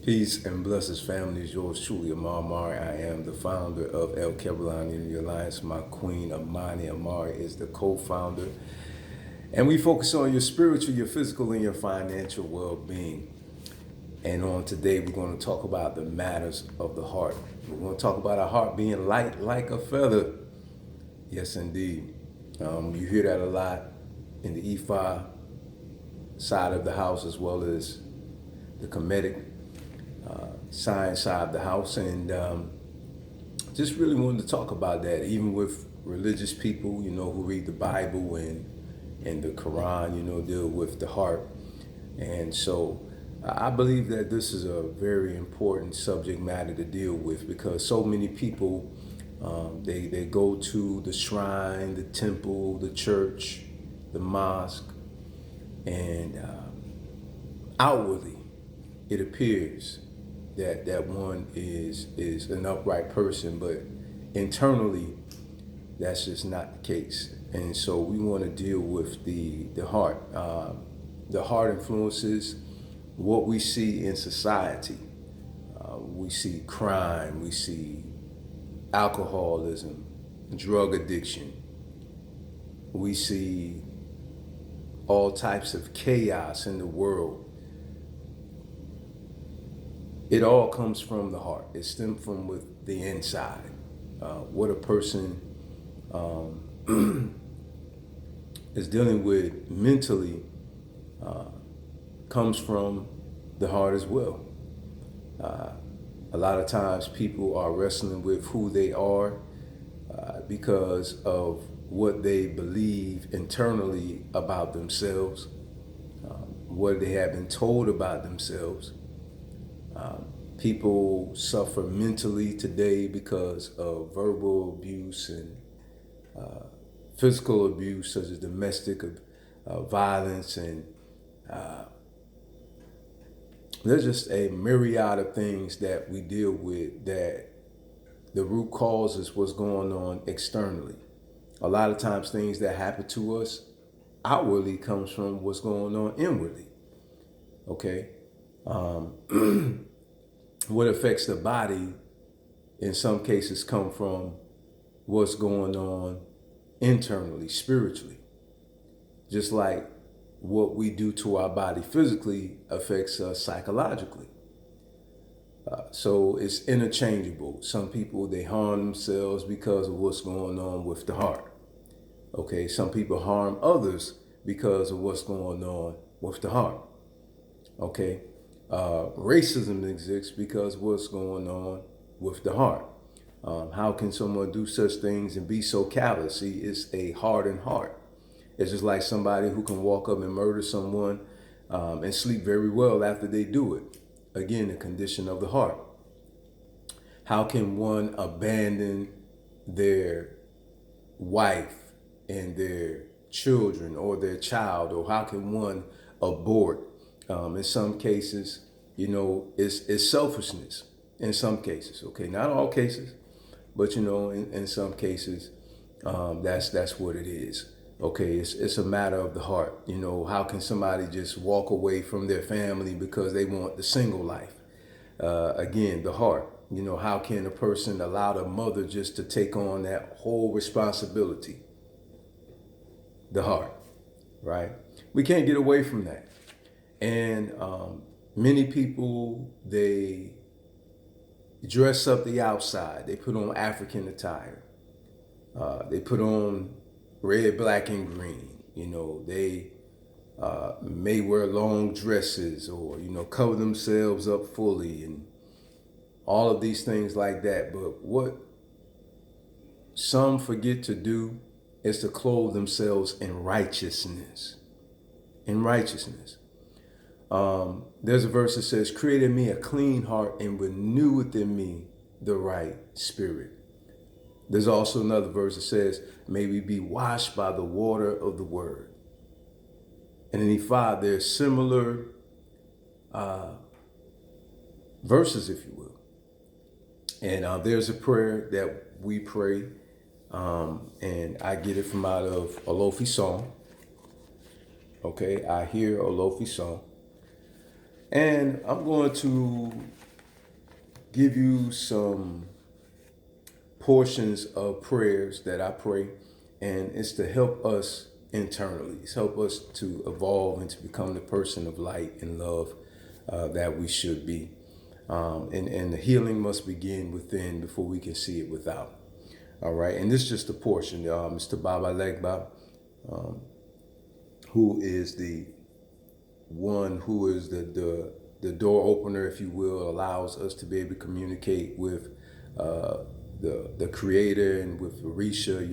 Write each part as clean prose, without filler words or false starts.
Peace and blessings, family. Is yours truly, Amar Amari. I am the founder of El Kebalan Unity Alliance. My queen, Amani Amari, is the co-founder. And we focus on your spiritual, your physical, and your financial well-being. And on today, we're going to talk about the matters of the heart. We're going to talk about our heart being light like a feather. Yes, indeed. You hear that a lot in the Ifa side of the house as well as the Kemetic science side of the house, and just really wanted to talk about that, even with religious people, who read the Bible and the Quran, deal with the heart. And so I believe that this is a very important subject matter to deal with because so many people, they go to the shrine, the temple, the church, the mosque, and outwardly it appears that one is an upright person, but internally that's just not the case. And so we want to deal with the heart. The heart influences what we see in society. We see crime, we see alcoholism, drug addiction. We see all types of chaos in the world. It all comes from the heart. It stems from with the inside. What a person is dealing with mentally comes from the heart as well. A lot of times people are wrestling with who they are because of what they believe internally about themselves, what they have been told about themselves. People suffer mentally today because of verbal abuse and physical abuse, such as domestic violence, and there's just a myriad of things that we deal with that the root cause is what's going on externally. A lot of times things that happen to us outwardly comes from what's going on inwardly. Okay? What affects the body in some cases come from what's going on internally, spiritually. Just like what we do to our body physically affects us psychologically. So it's interchangeable. Some people, they harm themselves because of what's going on with the heart. Okay, some people harm others because of what's going on with the heart. Okay, racism exists because of what's going on with the heart. How can someone do such things and be so callous? See, it's a hardened heart. It's just like somebody who can walk up and murder someone and sleep very well after they do it. Again, the condition of the heart. How can one abandon their wife and their children or their child, or how can one abort? In some cases, it's selfishness. In some cases, okay, not all cases, but in some cases, that's what it is. Okay, it's a matter of the heart. How can somebody just walk away from their family because they want the single life? Again, the heart. How can a person allow the mother just to take on that whole responsibility? The heart, right? We can't get away from that. And many people, they dress up the outside. They put on African attire. They put on red, black, and green. They may wear long dresses or, cover themselves up fully and all of these things like that. But what some forget to do is to clothe themselves in righteousness. In righteousness. There's a verse that says, create in me a clean heart and renew within me the right spirit. There's also another verse that says, may we be washed by the water of the word. And in Ifa, there's similar verses, if you will. And there's a prayer that we pray, and I get it from out of a Lofi song. Okay, I hear a Lofi song. And I'm going to give you some portions of prayers that I pray, and it's to help us internally. It's help us to evolve and to become the person of light and love that we should be. And the healing must begin within before we can see it without. All right, and this is just a portion. Mr. Baba Legba, who is the one who is the door opener, if you will, allows us to be able to communicate with the creator and with Orisha,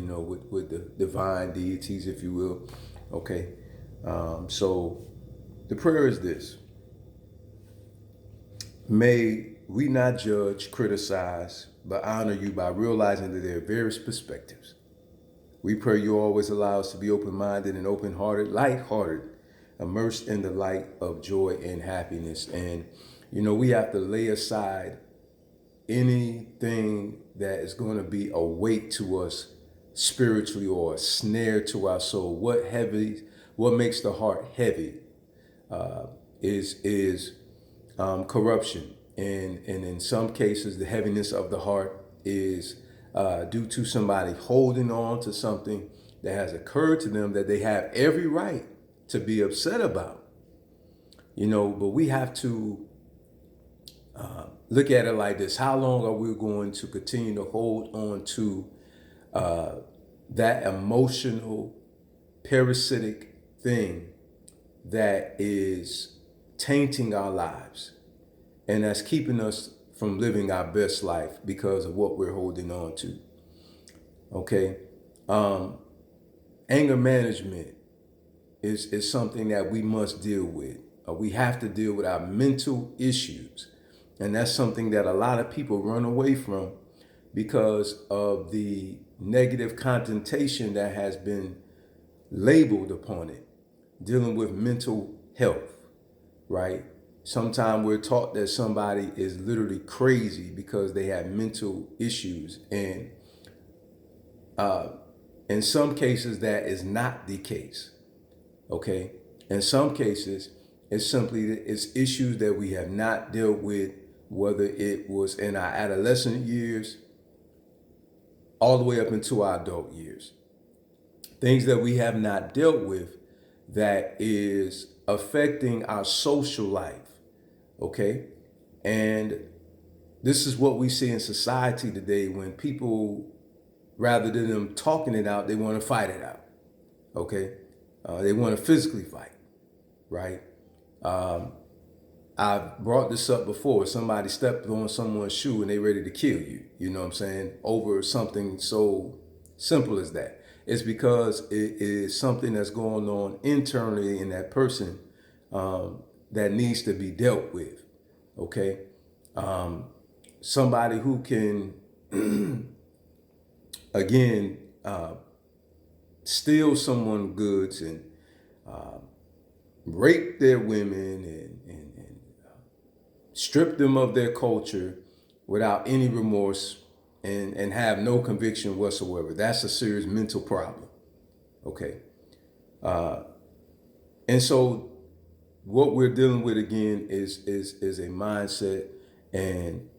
with the divine deities, if you will. Okay. So the prayer is this: may we not judge, criticize, but honor you by realizing that there are various perspectives. We pray you always allow us to be open-minded and open-hearted, light-hearted, immersed in the light of joy and happiness. And, we have to lay aside anything that is going to be a weight to us spiritually or a snare to our soul. What makes the heart heavy is corruption. And in some cases, the heaviness of the heart is due to somebody holding on to something that has occurred to them that they have every right to be upset about. But we have to look at it like this: how long are we going to continue to hold on to that emotional, parasitic thing that is tainting our lives and that's keeping us from living our best life because of what we're holding on to? Okay. Anger management is something that we must deal with. We have to deal with our mental issues. And that's something that a lot of people run away from because of the negative connotation that has been labeled upon it, dealing with mental health, right? Sometimes we're taught that somebody is literally crazy because they have mental issues. And in some cases, that is not the case. Okay? In some cases, it's issues that we have not dealt with, whether it was in our adolescent years all the way up into our adult years. Things that we have not dealt with that is affecting our social life. Okay? And this is what we see in society today when people, rather than them talking it out, they want to fight it out. Okay? They want to physically fight, right? I've brought this up before. Somebody stepped on someone's shoe and they ready to kill you. You know what I'm saying? Over something so simple as that. It's because it is something that's going on internally in that person that needs to be dealt with. Okay? Somebody who can, again, steal someone's goods and rape their women and strip them of their culture without any remorse and have no conviction whatsoever. That's a serious mental problem. Okay. And so what we're dealing with again is a mindset, and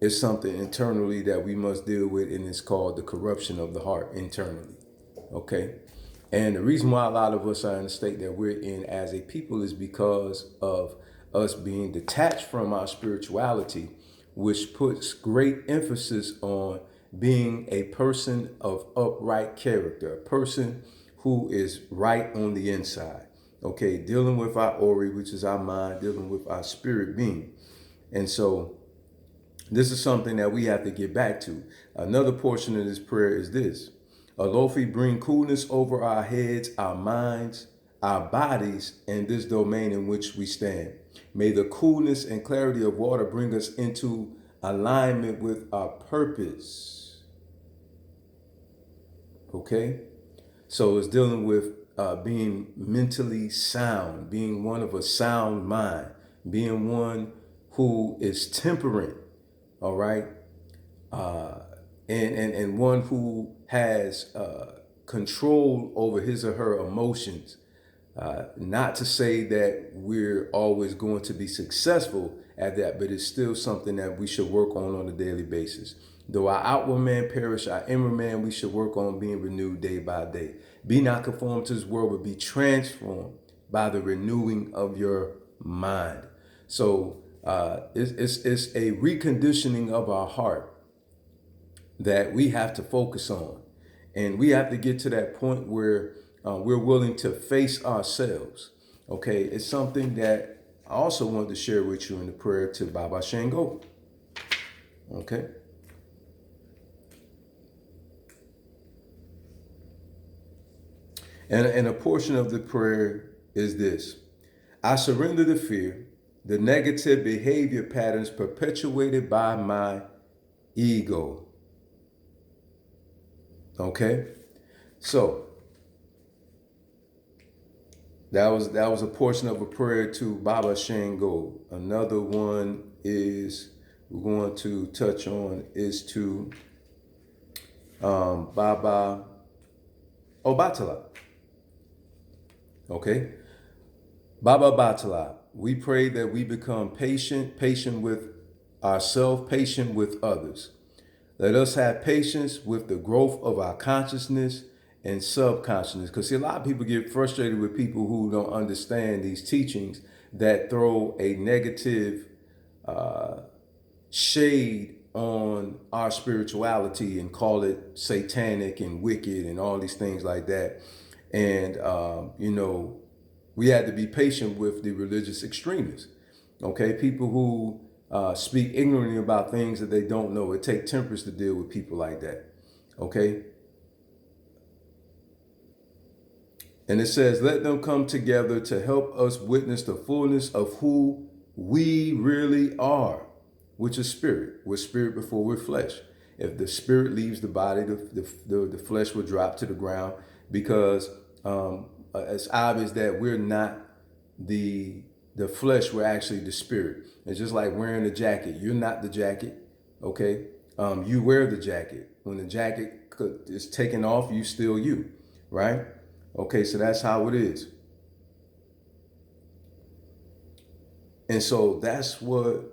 it's something internally that we must deal with, and it's called the corruption of the heart internally. Okay. And the reason why a lot of us are in the state that we're in as a people is because of us being detached from our spirituality, which puts great emphasis on being a person of upright character, a person who is right on the inside. Okay, dealing with our Ori, which is our mind, dealing with our spirit being. And so this is something that we have to get back to. Another portion of this prayer is this: Alofi, bring coolness over our heads, our minds, our bodies, and this domain in which we stand. May the coolness and clarity of water bring us into alignment with our purpose. Okay? So it's dealing with being mentally sound, being one of a sound mind, being one who is temperate, all right? And one who has control over his or her emotions, Not to say that we're always going to be successful at that, but it's still something that we should work on a daily basis. Though our outward man perish, our inward man we should work on being renewed day by day. Be not conformed to this world, but be transformed by the renewing of your mind. So it's a reconditioning of our heart that we have to focus on. And we have to get to that point where we're willing to face ourselves. Okay, it's something that I also wanted to share with you in the prayer to Baba Shango. Okay. And a portion of the prayer is this: I surrender the fear, the negative behavior patterns perpetuated by my ego. Okay, so that was a portion of a prayer to Baba Shango. Another one is we're going to touch on is to Baba Obatala. Okay, Baba Batala, we pray that we become patient with ourselves, patient with others. Let us have patience with the growth of our consciousness and subconsciousness. Because see, a lot of people get frustrated with people who don't understand these teachings that throw a negative shade on our spirituality and call it satanic and wicked and all these things like that. And, we had to be patient with the religious extremists. Okay, people who speak ignorantly about things that they don't know. It takes temperance to deal with people like that. Okay. And it says, let them come together to help us witness the fullness of who we really are, which is spirit. We're spirit before we're flesh. If the spirit leaves the body, the flesh will drop to the ground, because it's obvious that we're not the flesh, we're actually the spirit. It's just like wearing a jacket. You're not the jacket, okay? You wear the jacket. When the jacket is taken off, you still you, right? Okay, so that's how it is. And so that's what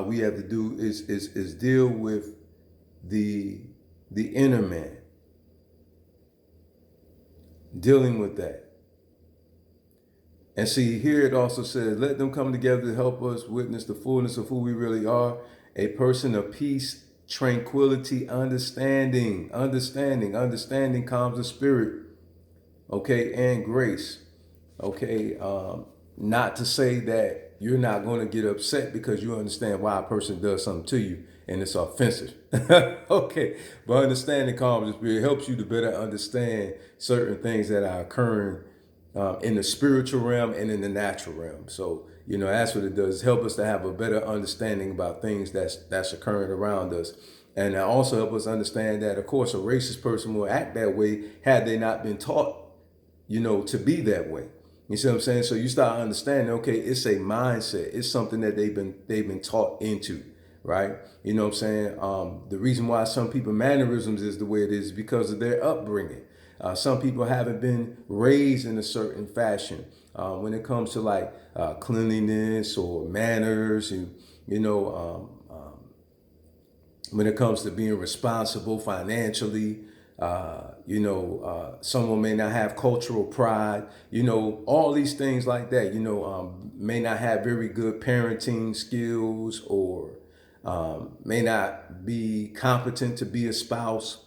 we have to do is deal with the inner man, dealing with that. And see, here it also says, let them come together to help us witness the fullness of who we really are, a person of peace, tranquility, understanding calms the spirit, okay, and grace, okay. Not to say that you're not going to get upset because you understand why a person does something to you and it's offensive. Okay, but understanding calms the spirit helps you to better understand certain things that are occurring in the spiritual realm and in the natural realm. So, that's what it does. Help us to have a better understanding about things that's occurring around us. And also help us understand that, of course, a racist person will act that way had they not been taught, to be that way. You see what I'm saying? So you start understanding, okay, it's a mindset. It's something that they've been taught into, right? You know what I'm saying? The reason why some people mannerisms is the way it is because of their upbringing. Some people haven't been raised in a certain fashion when it comes to like cleanliness or manners, and when it comes to being responsible financially. Someone may not have cultural pride, all these things like that, may not have very good parenting skills, or may not be competent to be a spouse.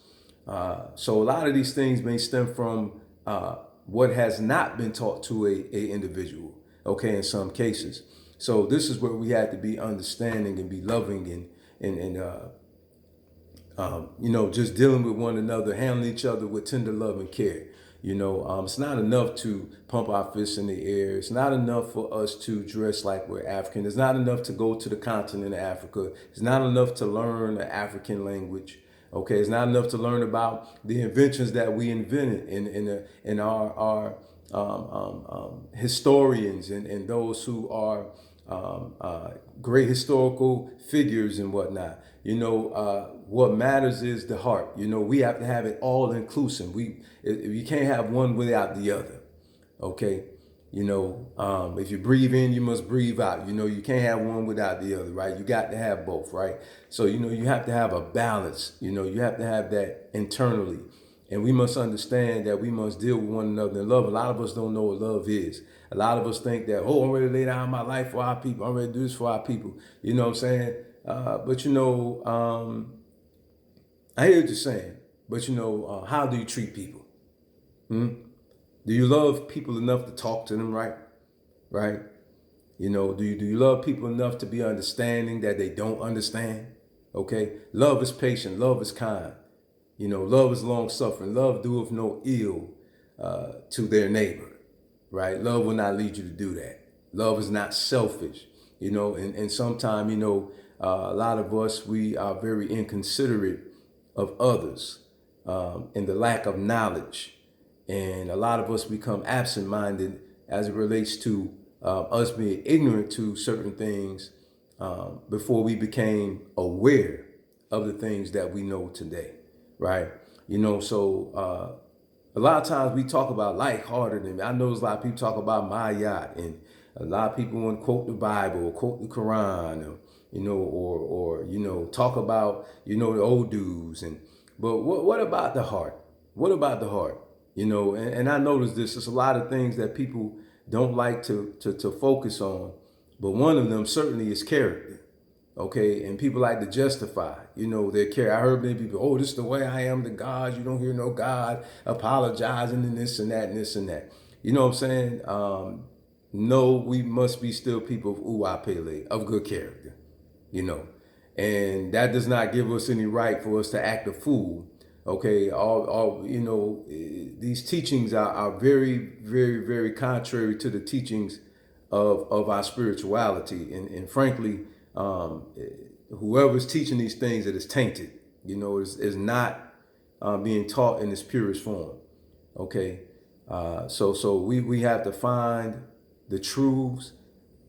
So a lot of these things may stem from what has not been taught to a individual, okay, in some cases. So this is where we have to be understanding and be loving and just dealing with one another, handling each other with tender love and care. It's not enough to pump our fists in the air. It's not enough for us to dress like we're African. It's not enough to go to the continent of Africa. It's not enough to learn the African language. Okay, it's not enough to learn about the inventions that we invented in our historians and those who are great historical figures and whatnot. What matters is the heart. We have to have it all inclusive. You can't have one without the other. Okay. You know, if you breathe in, you must breathe out. You know, you can't have one without the other, right? You got to have both, right? So, you know, you have to have a balance. You know, you have to have that internally. And we must understand that we must deal with one another in love. A lot of us don't know what love is. A lot of us think that, oh, I'm ready to lay down my life for our people. I'm ready to do this for our people. You know what I'm saying? But, you know, I hear what you're saying. But, you know, how do you treat people? Hmm? Do you love people enough to talk to them right? Right? You know, do you love people enough to be understanding that they don't understand? Okay? Love is patient, love is kind. You know, love is long suffering. Love doeth no ill to their neighbor. Right? Love will not lead you to do that. Love is not selfish. You know, and sometimes, you know, a lot of us, we are very inconsiderate of others in the lack of knowledge. And a lot of us become absent-minded as it relates to us being ignorant to certain things before we became aware of the things that we know today, right? You know, so a lot of times we talk about lighthearted, and I know there's a lot of people talk about my yacht, and a lot of people want to quote the Bible or quote the Quran, or you know, or you know, talk about you know the old dudes, and but what about the heart? What about the heart? You know, and I noticed this. There's a lot of things that people don't like to focus on, but one of them certainly is character. Okay, and people like to justify, you know, their care. I heard many people, oh, this is the way I am to God. You don't hear no God apologizing and this and that and this and that. You know what I'm saying? No, we must be still people of Uwa of good character, you know. And that does not give us any right for us to act a fool. Okay, all you know, these teachings are very, very, very contrary to the teachings of our spirituality. And frankly, um, whoever's teaching these things, it is tainted. You know, is not being taught in its purest form. Okay, so we have to find the truths,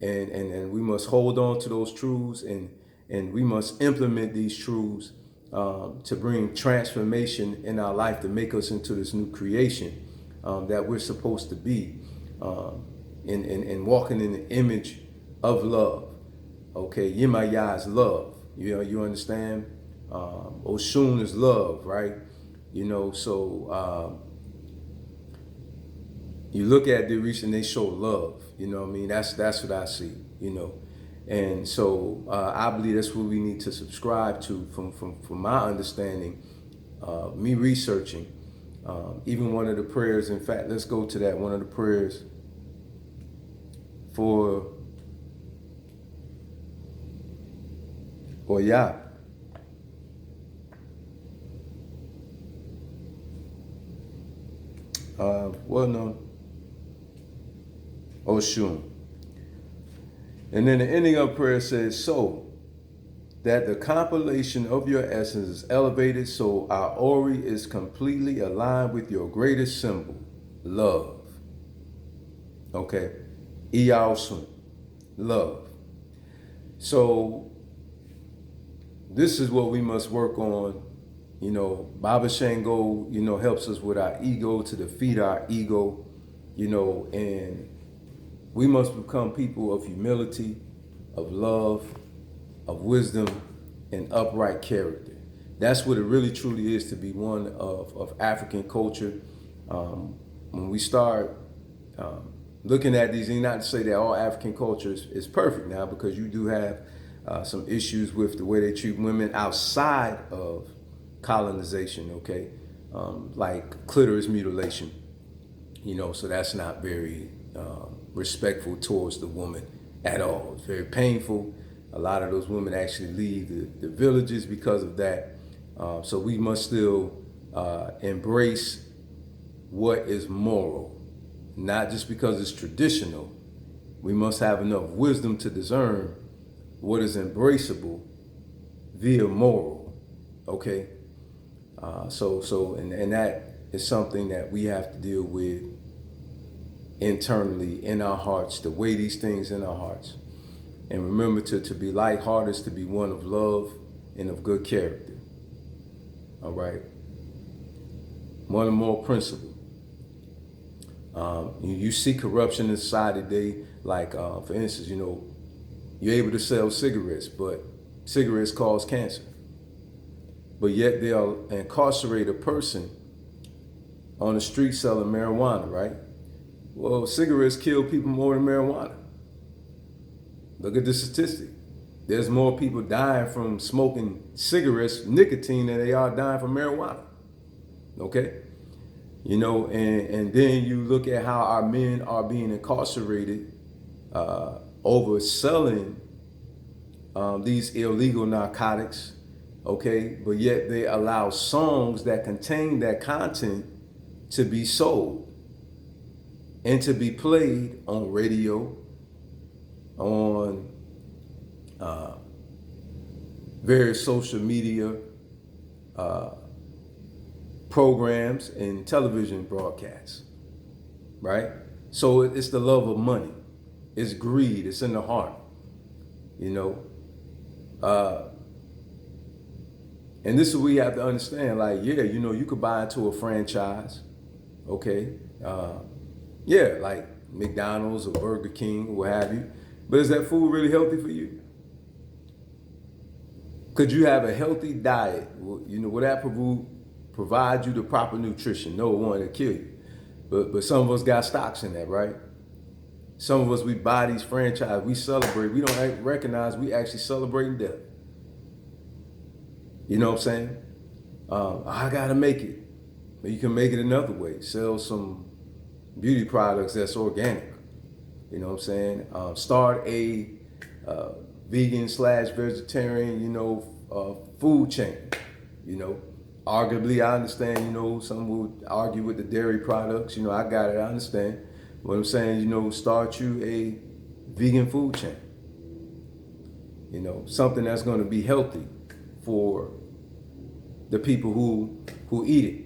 and we must hold on to those truths, and we must implement these truths to bring transformation in our life to make us into this new creation that we're supposed to be, and walking in the image of love. Okay, Yemaya is love. You know, you understand? Oshun is love, right? You know, so you look at the recent, they show love. You know what I mean? That's what I see. You know, and so I believe that's what we need to subscribe to from my understanding, me researching. Even one of the prayers, in fact, let's go to that. One of the prayers for Oya. Well known, Oshun. And then the ending of prayer says, so that the compilation of your essence is elevated, so our Ori is completely aligned with your greatest symbol, love. Okay? Iyaosun, love. So this is what we must work on. You know, Baba Shango, you know, helps us with our ego to defeat our ego, you know, and we must become people of humility, of love, of wisdom, and upright character. That's what it really truly is to be one of African culture. When we start looking at these, and not to say that all African culture is perfect now, because you do have some issues with the way they treat women outside of colonization, okay? Like clitoris mutilation, you know, so that's not very respectful towards the woman at all. It's very painful. A lot of those women actually leave the villages because of that. So we must still embrace what is moral, not just because it's traditional. We must have enough wisdom to discern what is embraceable via moral, okay? And that is something that we have to deal with internally in our hearts, to weigh these things in our hearts. And remember to be lighthearted is to be one of love and of good character. All right? One more principle. You see corruption in society today, like for instance, you're able to sell cigarettes, but cigarettes cause cancer. But yet they'll incarcerate a person on the street selling marijuana, right? Well, cigarettes kill people more than marijuana. Look at the statistic. There's more people dying from smoking cigarettes, nicotine, than they are dying from marijuana. Okay? And then you look at how our men are being incarcerated over selling these illegal narcotics, okay? But yet they allow songs that contain that content to be sold and to be played on radio, on various social media programs and television broadcasts, right? So it's the love of money. It's greed. It's in the heart, and this is what we have to understand. Like, yeah, you could buy into a franchise, okay? Yeah, like McDonald's or Burger King or what have you. But is that food really healthy for you? Could you have a healthy diet? Will that provide you the proper nutrition? No, it won't kill you. But some of us got stocks in that, right? Some of us, we buy these franchises, we celebrate. We don't recognize we actually celebrating death. You know what I'm saying? I gotta make it. But you can make it another way. Sell some beauty products that's organic. You know what I'm saying? Start a vegan/vegetarian, food chain. Arguably, I understand, some would argue with the dairy products. I got it, I understand. What I'm saying, start you a vegan food chain. Something that's going to be healthy for the people who eat it.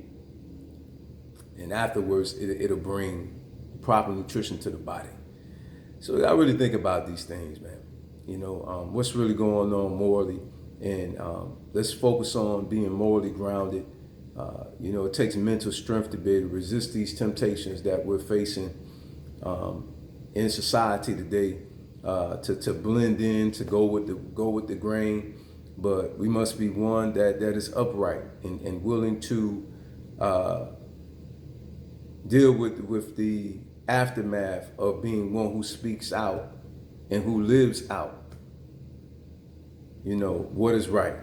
And afterwards, it'll bring proper nutrition to the body. So I really think about these things, man. What's really going on morally, and let's focus on being morally grounded. It takes mental strength to be able to resist these temptations that we're facing in society today, to blend in, to go with the grain. But we must be one that is upright and willing to deal with the aftermath of being one who speaks out and who lives out, what is right.